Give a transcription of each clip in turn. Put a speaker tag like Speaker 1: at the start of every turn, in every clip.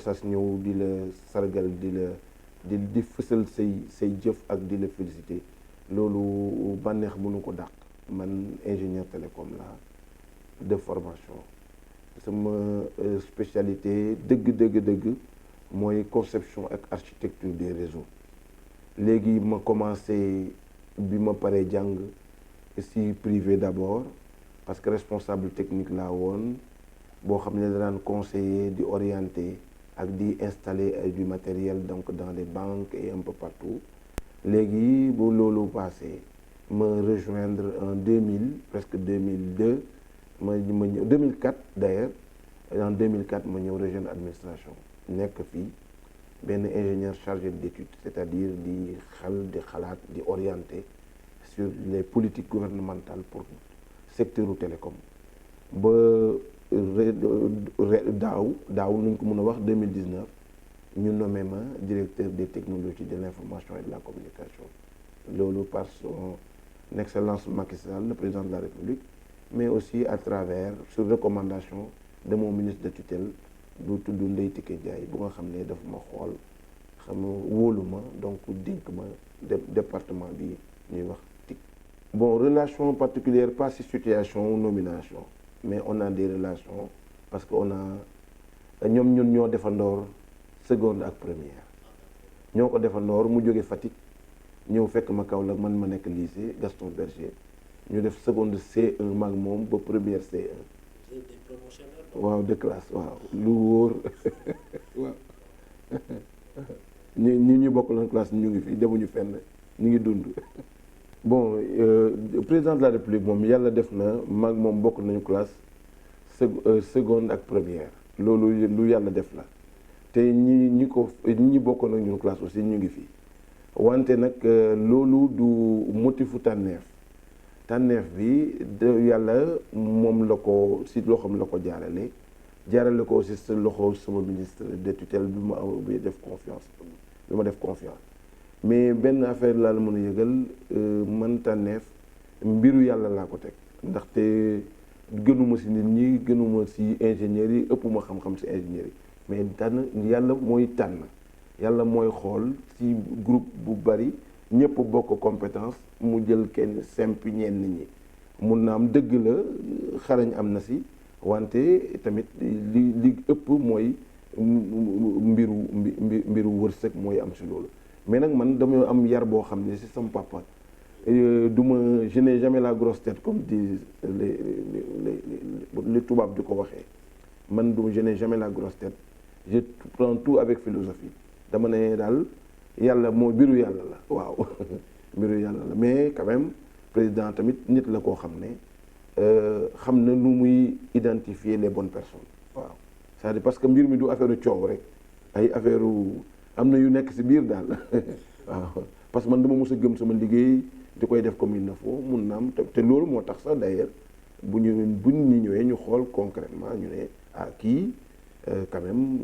Speaker 1: Gossas ñëw di la sargal di fësal say jëf ak di la féliciter loolu bànneex mënu ko dàq. Man ingénieur télécom la de formation sama spécialité dëgg mooy conception ak architecture des réseaux léegi ma commencé bi ma paree jàng si privé d'abord parce que responsable technique laa woon boo xam ne daan conseiller di orienter ak di installer du matériel donc dans les banques et un peu partout léegi bu loolu passé ma rejoindre en 2000 presque 2002 ma ñëw 2004 d'ailleurs en 2004 ma ñëw rejoindre administration nekk fii benn ingénieur chargé d'études c'est-à-dire di xalaat di orienter sur les politiques gouvernementales pour secteur u télécom ba daaw nuñ ko mën a wax 2019 ñu nommé ma directeur des technologies de l'information et de la communication loolu par son excellence Macky Sall le président de la République mais aussi à travers sur recommandation de mon ministre de tutelle bu tudd Ndeye Tické Ndiaye bu nga xam ne dafa ma xool xam wóolu ma donc dénk ma département bi ñuy wax TIC. Bon, relation particulière pas si situation ou nomination mais on a des relations parce que on a ñun ñoo defandoor seconde ak première ñoo ko defandoor mu jóge Fatick ñëw fekk ma Kaolack man ma nekk lycée Gaston Berger ñu def seconde C1 maag moom ba première C1. waaw de classe waaw lu wóor waaw ñu bokkaloon classe ñu ngi fi demuñu fenn ñu ngi dund. Bon président de la République moom yàlla def na maag moom bokk nañu classe seconde ak première loolu lu yàlla def la te ñi bokkoon ak ñun classe aussi ñu ngi fi wante nag loolu du motifu tànneef bi yàlla moom la ko si loxoom la ko jaarale ko aussi sa loxo sama ministre de tutelle bi ma def confiance mais benn affaire laa la mën a yëgal man tànneef mbiru yàlla laa ko teg ndaxte gënuma si nit ñi gënuma si ingénieurs yi ëppuma xam-xam si ingénieurs yi mais yàlla mooy tànn yàlla mooy xool si groupe bu bari ñëpp bokk compétence mu jël kenn simpi ñenn ñi mun na am dëgg la xarañ am na si wante tamit li ëpp mooy mbiru wërsëg mooy am si loolu mais nag man dama am yar boo xam ne si sama papa je n'ai jamais la grosse tête comme disent les tubaab di ko waxee man je n'ai jamais la grosse tête je prends tout avec philosophie dama ne daal yàlla moo mbiru yàlla la waaw mbiru yàlla la mais quand même président tamit nit la koo xam ne xam na nu muy identifier les bonnes personnes waaw c'est-à-dire parce que mbir mi du affaire coow rek ay affaire am na yu nekk si biir daal waaw parce que man dama mos a gëm sama liggéey di koy def comme il faut mun na am te loolu moo tax sax d'ailleurs buñ ñu ñëwee ñu xool concrètement ñu ne kii quand même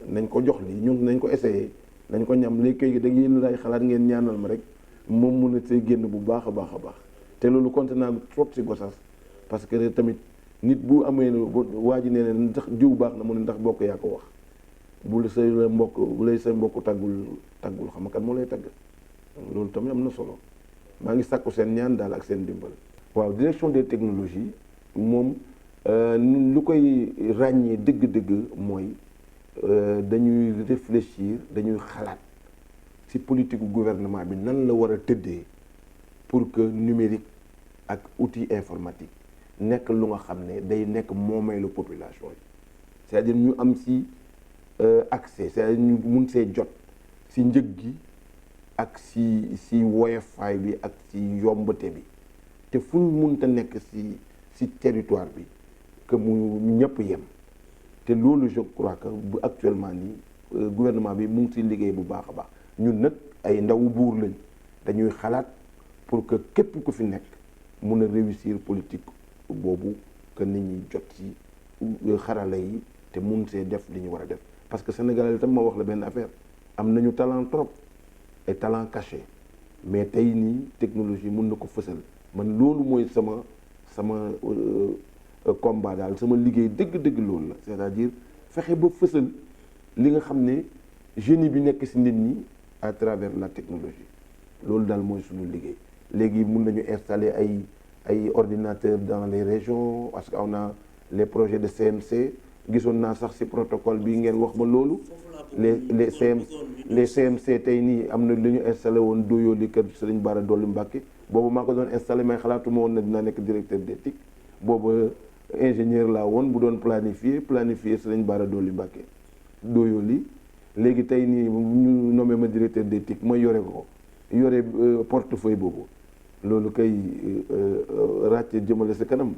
Speaker 1: nañ ko jox lii ñun nañ ko essayer nañ ko ñam léegi kay da ngeen lay xalaat ngeen ñaanal ma rek moom mun a see génn bu baax a baax te loolu compté naa trop si Gossas parce que tamit nit bu amee waa ji nee na ndax jiw baax na mu ne ndax bokk yaa ko wax bu lay sa mbokk taggul xam nga kan moo lay tagg loolu tamit am na solo maa ngi sàkku seen ñaan daal ak seen dimbal. waaw direction des technologies moom lu koy ràññee dëgg-dëgg mooy dañuy réfléchir dañuy xalaat ci politique gu gouvernement bi nan la war a tëddee pour que numérique ak outil informatique nekk lu nga xam ne day nekk moomeelu population yi c'est-à-dire ñu am ci accès c'est-à-dire ñu mun see jot ci njëg gi ak ci woyofaay bi ak ci yombate bi te fu ñu munta nekk ci territoire bi que mu ñëpp yem te loolu je crois que bu actuellement nii gouvernement bi mu ngi ci liggéey bu baax a baax ñun nag ay ndawu buur lañ dañuy xalaat pour que képp ku fi nekk mun a réussir politique boobu que nit ñi jot ci xarala yi te mun see def li ñu war a def parce que Sénégal itam ma wax la benn affaire am nañu talent trop et talent caché mais tey nii technologie mun na ko fësal man loolu mooy sama combat daal sama liggéey dëgg-dëgg loolu la c'est-à-dire fexe ba fësal li nga xam ne génie bi nekk ci nit ñi à travers la technologie loolu daal mooy suñu liggéey. léegi mun nañu installer ay ordinateurs dans les régions parce que on a les projets de CMC gisoon naa sax ci protocole bi ngeen wax ma loolu les CMC tey nii am na lu ñu installé woon Doyoli kër Serigne Bara Dolly Mbacké boobu maa ko doon installé mais xalaatuma woon na dinaa nekk directeur d'éthique boobu ingénieur laa woon bu doon planifier Serigne Bara Dolly Mbacké Doyoli léegi tey nii ñu nommé ma directeur d'éthique ma yore portefeuille boobu loolu kay ràcc jëmale sa kanam.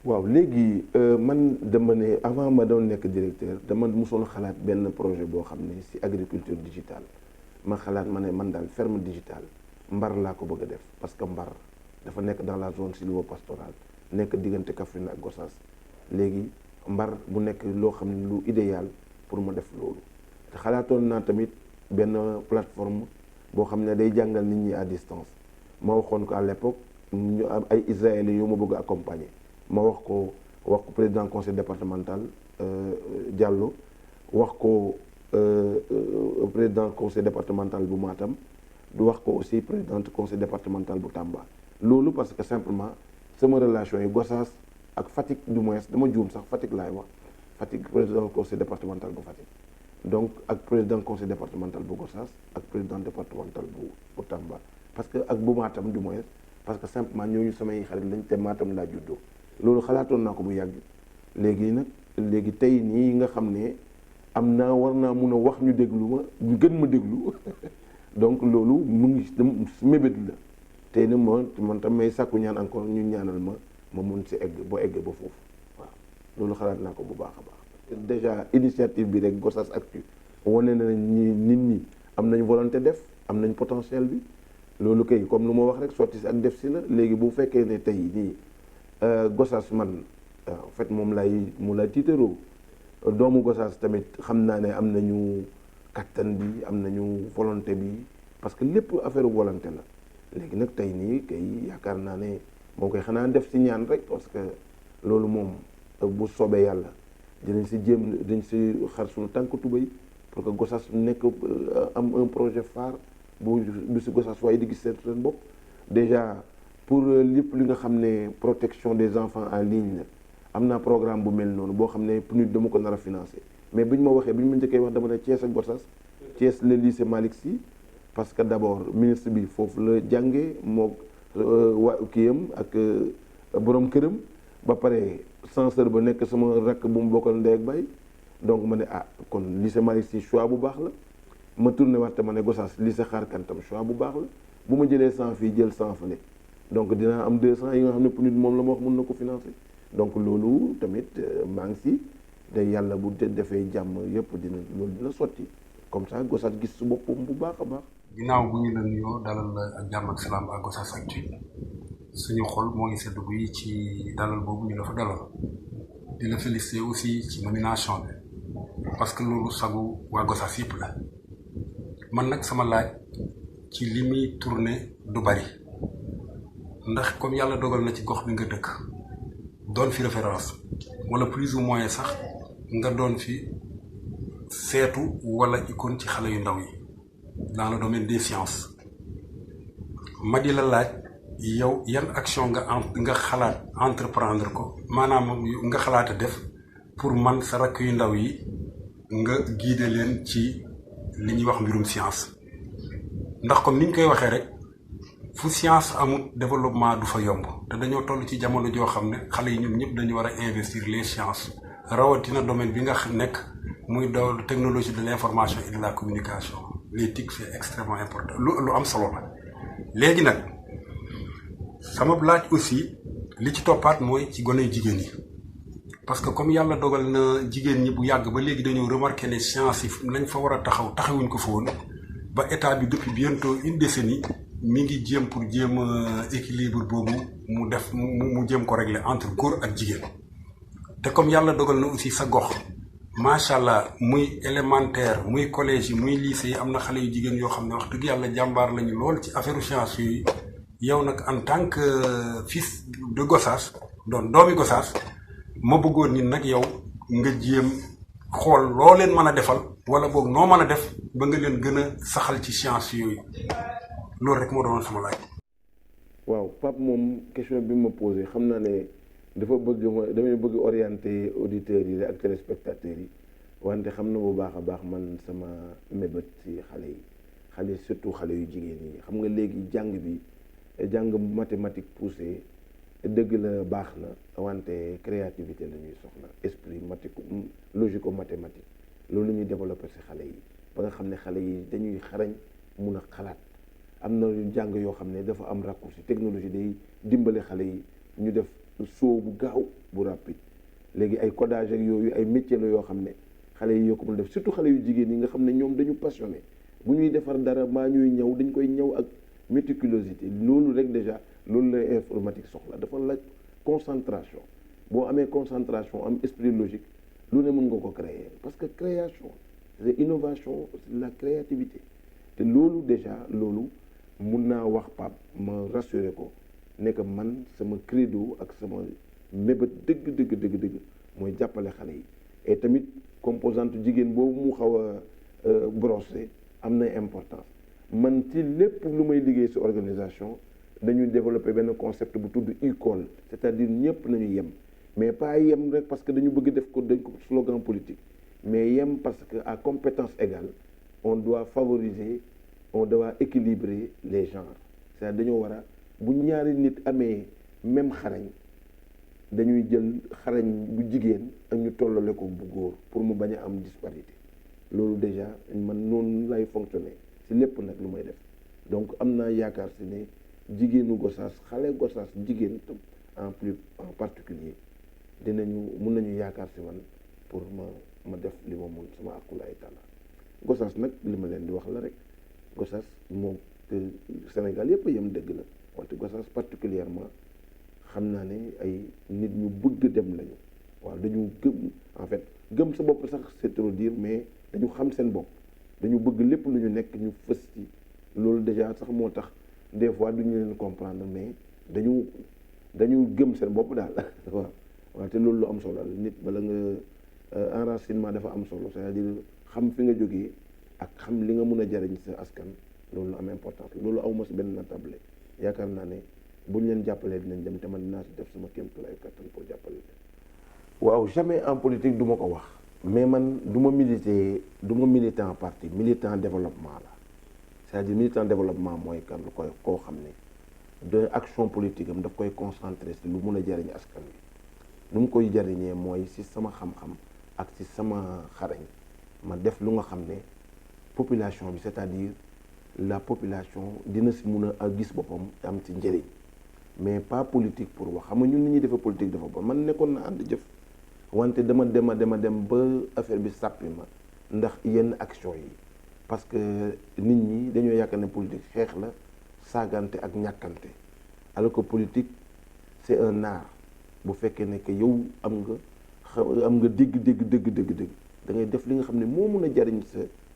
Speaker 1: waaw léegi man dama ne avant ma doon nekk directeur dama mosoon xalaat benn projet boo xam ne ci agriculture digitale ma xalaat ma ne man daal ferme digitale Mbar laa ko bëgg a def parce que Mbar dafa nekk dans la zone sylvo-pastorale nekk diggante Kaffrine ak Gossas léegi Mbar bu nekk loo xam ne lu idéal pour ma def loolu te xalaatoon naa tamit benn plateforme boo xam ne day jàngal nit ñi à distance ma waxoon ko à l'époque ñu am ay israéliens yoo ma bëgg a accompagner ma wax ko président conseil départemental Diallo wax ko président conseil départemental bu Matam du wax ko aussi présidente conseil départemental bu Tamba loolu parce que simplement sama relation yi Gossas ak Fatick du moins dama juum sax Fatick laay wax Fatick président conseil départemental bu Fatick donc ak président conseil départemental bu Gossas ak président départemental bu Tamba parce que ak bu Matam du moins parce que simplement ñooñu samay xarit lañ te Matam laa juddoo loolu xalaatoon naa ko bu yàgg léegi tey nii nga xam ne am naa war naa mun a wax ñu déglu ma ñu gën ma déglu donc loolu mu ngi mébét la tey na man tam may sàkku ñaan encore ñu ñaanal ma mun si egg ba foofu waaw loolu xalaat naa ko bu baax a baax. déjà initiative bi rek Gossas Actu wane na nit ñi am nañ volonté def am nañ potentiel bi loolu kay comme lu ma wax rek sotti si ak def si la léegi bu fekkee ne tey nii Gossas man en fait mu lay tiitaroo doomu Gossas tamit xam naa ne am nañu kattan bi am nañu volonté bi parce que lépp affaire volonté la léegi nag tey nii kay yaakaar naa ne moo koy xanaa def si ñaan rek parce que loolu moom bu soobee yàlla dinañ si jéem dañ si xar suñu tànk tubéy pour que Gossas nekk am un projet phare bu si Gossas waaye di gis seen bopp déjà pour lépp li nga xam ne protection des enfants en ligne la am naa programme bu mel noonu boo xam ne PNUD dama ko nar a financer mais bi ñu ma njëkkee wax dama ne Thiès ak Gossas Thiès le lycée Malick Sy parce que d'abord ministre bi foofu la jàngee moo waa kiyam ak borom këram ba pare censeur ba nekk sama rakk bu mu bokkal ndey ak baay donc ma ne kon lycée Malick Sy choix bu baax la ma tourné waat ma ne Gossas lycée Xaar Kantam choix bu baax la bu ma jëlee 100 fii jël 100 fële donc dinaa am 200 yi nga xam ne PNUD moom la ma wax mën na ko financer donc loolu tamit maa ngi si te yàlla bu defee jàmm yëpp dina sotti comme ça Gossas gis su boppam bu baax a baax.
Speaker 2: ginnaaw bu ñu la nuyoo dalal la ak jàmm ak salaam ak Gossas Actu suñu xol moo ngi sedd guy ci dalal boobu ñu la fa dalal di la féliciter aussi ci nomination bi parce que loolu sagu waa Gossas yëpp la man nag sama laaj ci li muy tourné du bari ndax comme yàlla dogal na ci gox bi nga dëkk doon fi référence wala plus ou moins sax nga doon fi seetu wala icône ci xale yu ndaw yi dans le domaine des sciences ma di la laaj yow yan action nga xalaat entreprendre ko maanaam nga xalaat a def pour man sa rakk yu ndaw yi nga guider leen ci li ñuy wax mbirum science ndax comme ni ñu koy waxee rek fu science amul développement du fa yomb te dañoo toll ci jamono joo xam ne xale yi ñoom ñëpp dañu war a investir les sciences rawatina domaine bi nga nekk muy doon technologie de l'information et de la communication l'éthique c'est extrêmement important lu am solo la. léegi nag sama laaj aussi li ci toppaat mooy ci gone jigéen yi parce que comme yàlla dogal na jigéen ñi bu yàgg ba léegi dañoo remarqué ne science yi nañ fa war a taxawuñ ko fa woon ba état bi depuis bientôt une décennie mi ngi jéem pour jéem équilibre boobu mu def mu jéem ko régler entre góor ak jigéen te comme yàlla dogal na aussi sa gox macha allah muy élémentaire muy collège yi muy lycée yi am na xale yu jigéen yoo xam ne wax dëgg yàlla jàmbaar lañu lool ci affaire science yooyu yow nag en tant que fils de Gossas doon doomi Gossas ma bëggoon ni nag yow nga jéem xool loo leen mën a defal wala boog noo mën a def ba nga leen gën a saxal ci science yooyu loolu rek moo doon sama laaj.
Speaker 1: waaw Pape moom question bi ma posé xam naa ne dafa bëgg damay bëgg orienter auditeurs yi ak téléspectateurs yi wante xam na bu baax a baax man sama mébét ci xale surtout xale yu jigéen yi xam nga léegi jàng mathématique poussé dëgg la baax na wante créativité la ñuy soxla esprit logico mathématique loolu la ñuy développé ci xale yi ba nga xam ne xale yi dañuy xarañ mun a xalaat. am na jàng yoo xam ne dafa am raccourci technologie day dimbale xale yi ñu def saut bu gaaw bu rapide léegi ay codage ak yooyu ay métier la yoo xam ne xale yi yoo ko mën def surtout xale yu jigéen yi nga xam ne ñoom dañu passionné bu ñuy defar dara maa ñuy ñëw dañ koy ñëw ak méticulosité loolu rek déjà loolu la informatique soxla dafa laaj concentration boo amee concentration am esprit logique lu ne mën nga ko créer parce que création c'est innovation c'est la créativité te loolu déjà loolu mun naa wax Pape ma rassuré ko ne que man sama credo ak sama mébét dëgg mooy jàppale xale yi et tamit composante jigéen boobu mu xaw a brossé am na importance man ci lépp lu may liggéey ci organisation dañuy développer benn concept bu tudd école c'est-à-dire ñëpp nañu yem mais pas yem rek parce que dañu bëgg def ko dañ ko slogan politique mais yem parce que à compétence égale on doit équilibrer les genres c'est-à-dire dañoo war a bu ñaari nit amee même xarañ dañuy jël xarañ bu jigéen ak ñu tollale ko bu góor pour mu bañ a am disparité loolu déjà man noonu lay fonctionner ci lépp nag lu may def donc am naa yaakaar ci ne jigéenu Gossas xale Gossas jigéen en particulier mun nañu yaakaar ci man pour ma def li ma mun sama akulaay tàlla Gossas nag li ma leen di wax la rek Gossas moom te Sénégal yëpp yem dëgg la wante Gossas particulièrement xam naa ne ay nit ñu bëgg dem lañu waaw dañu gëm en fait gëm sa bopp sax c'est trop dire mais dañu xam seen bopp dañu bëgg lépp lu ñu nekk ñu fës ci loolu déjà sax moo tax des fois duñu leen comprendre mais dañu gëm seen bopp daal waaw te loolu lu am solo la nit bala nga enracinement dafa am solo c'est-à-dire xam fi nga jógee ak xam li nga mun a jariñ sa askan loolu am importance loolu awma si benn natable yaakaar naa ne buñ leen jàppalee dinañ dem te man dinaa si def sama kéemtulaay kattan pour jàppale leen. waaw jamais en politique du ma ko wax mais man du ma militant parti militant développement la c'est-à-dire militant développement mooy kan lu koy koo xam ne de action politique am daf koy concentrer si lu mun a jariñ askan wi nu mu koy jariñee mooy si sama xam-xam ak si sama xarañ ma def lu nga xam ne population bi c'est-à-dire la population dina si mun a gis boppam am ci njëriñ mais pas politique pour wax xam nga ñun ni ñuy defee politique dafa bon man nekkoon na ànd jëf wante dama dem ba affaire bi sàppi ma ndax yenn action yi parce que nit ñi dañoo yaakaar ne politique xeex la saagante ak ñàkkante alors que politique c'est un art bu fekkee ne que yow am nga dégg da ngay def li nga xam ne moo mun a jariñ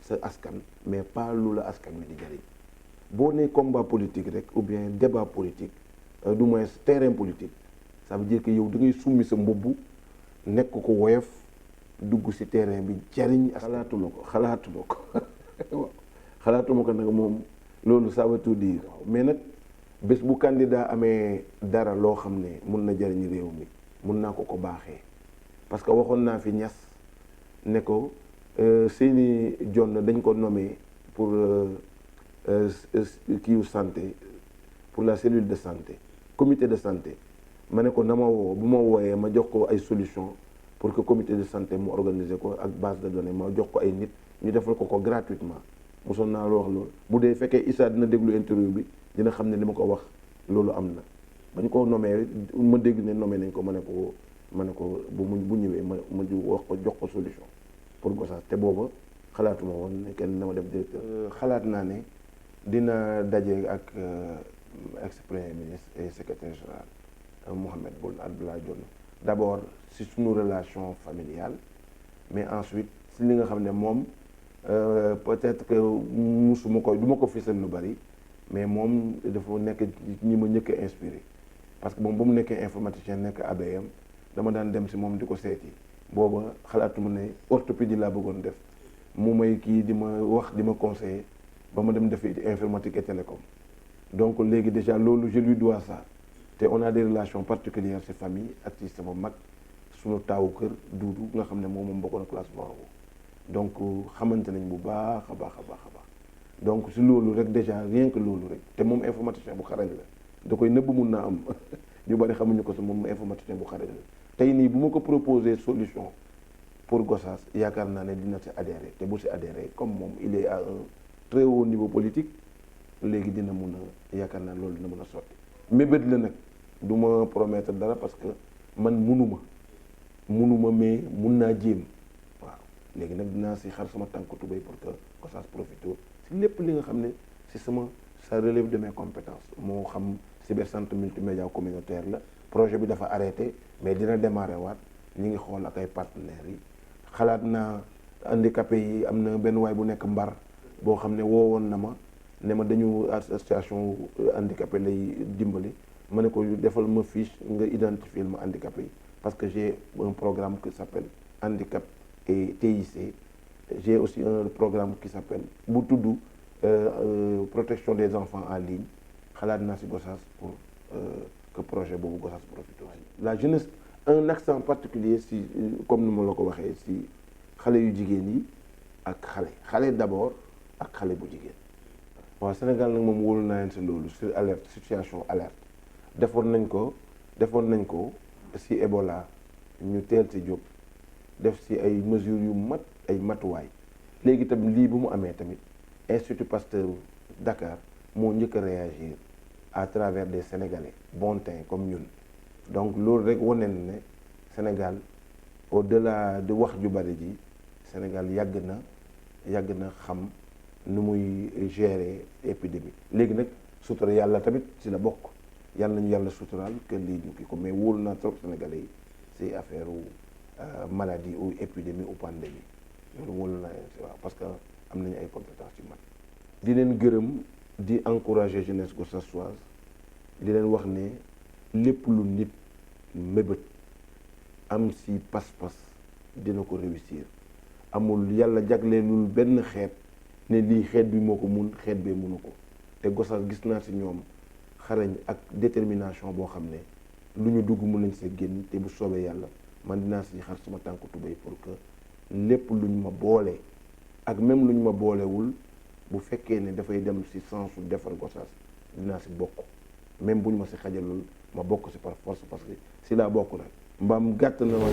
Speaker 1: sa askan mais pas lu la askan wi di jariñ boo nee combat politique rek ou bien débat politique du moins terrain politique ça veut dire que yow da ngay summi sa mbubb nekk ko woyof dugg ci terrain bi jariñ xalaatuma ko nag moom loolu ça veut tout dire mais nag bés bu candidat amee dara loo xam ne mun na jariñ réew mi mun naa ko baaxee parce que waxoon naa fi Niass ne ko Seyni Dione dañ ko nommé pour kiiwu santé pour la cellule de santé comité de santé ma ne ko na ma woo bu ma wooyee ma jox ko ay solution pour que comité de santé mu organiser ko ak base de données ma jox ko ay nit ñu defal ko gratuitement mosoon naa wax loolu bu dee fekkee Issa dina déglu interview bi dina xam ne li ma ko wax loolu am na bañ ko nommé ma dégg ne nommé nañ ko ma ne ko bu ñëwee ma wax ko jox ko solution pour Gossas te booba xalaatuma woon ne kenn dama def directeur xalaat naa ne dina daje ak ex-premier ministre et secrétaire général Mahammed Boun Abdallah Dionne d'abord si suñu relation familiale mais ensuite si li nga xam ne moom peut-être que du ma ko fisal lu bari mais moom dafa nekk ñi ma njëkk a inspiré parce que moom ba mu nekkee informaticien nekk ABM dama daan dem si moom di ko seeti booba xalaatuma ne orthopédie laa bëggoon def mu may kii di ma wax di ma conseiller ba ma dem defi informatique et télécom. Donc léegi déjà loolu je lui dois ça te on a des relations particulières ci famille ak ci sama mag suñu taawu kër Duudu nga xam ne moom bokkoon classe boobu donc xamante nañ bu baax a baax a baax a baax donc si loolu rek déjà rien que loolu rek te moom informaticien bu xarañ la da koy nëbb mun naa am ñu bari xamuñu ko sa moom informaticien bu xarañ la tey nii bu ma ko proposer solution pour Gossas yaakaar naa ne dina si adhérer te bu si adhérer comme moom il est à un très haut niveau politique léegi dina mun a yaakaar naa loolu dina mun a sotti mébét la nag du ma promettre dara parce que man munuma mais mun naa jéem waaw léegi nag dinaa si xar sama tànk tubéy pour que Gossas profité si lépp li nga xam ne si ça relève de mes compétences moo xam cybercentre multimédia communautaire la projet bi dafa arrêté mais dina démarrer waat ñi ngi xool ak ay partenaires yi xalaat naa handicapé yi am na benn waay bu nekk Mbar boo xam ne woowoon na ma ne ma dañu association handicapé lay dimbali ma ne ko defal ma fiche nga identifier ma handicapé yi parce que j'ai un programme qui s'appelle handicap et TIC j'ai aussi un programme qui s'appelle bu tudd protection des enfants en ligne xalaat naa si Gossas pour que projet boobu Gossas profite aussi la jeunesse un accent particulier si comme ni ma la ko waxee si xale yu jigéen yi ak xale d'abord ak xale bu jigéen waaw Sénégal nag moom wóolu naa leen si loolu sur alerte situation alerte defoon nañ ko si Ebola ñu teel si jóg def si ay mesures yu mat ay matuwaay léegi tamit lii bu mu amee tamit Institut Pasteur Dakar moo njëkk a réagir à travers des Sénégalais bon teint comme ñun donc loolu rek wane na ne Sénégal au-delà de wax ju bari ji Sénégal yàgg na xam nu muy gérer épidémie léegi nag sutura yàlla tamit si la bokk yàlla nañu yàlla suturaal que lii ñu kii ko mais wóolu naa trop Sénégalais yi si affaire maladie ou épidémie ou pandémie loolu wóolu naa leen si waaw parce que am nañu ay compétences yu mat di leen gërëm di encourager jeunesse gossassoise di leen wax ne lépp lu nit mébét am si pas-pas dina ko réussir amul yàlla jagleelul benn xeet ne lii xeet bi moo ko mun xeet bee munu ko te Gossas gis naa si ñoom xarañ ak détermination boo xam ne lu ñu dugg mun nañ see génn te bu soobee yàlla man dinaa si xar sama tànku tubéy pour que lépp luñ ma boole ak même luñ ma boolewul bu fekkee ne dafay dem si sensu defar Gossas dinaa si bokk même buñ ma si xajalul ma bokk si par force parce que si laa bokk nag mbaam gàtt na wa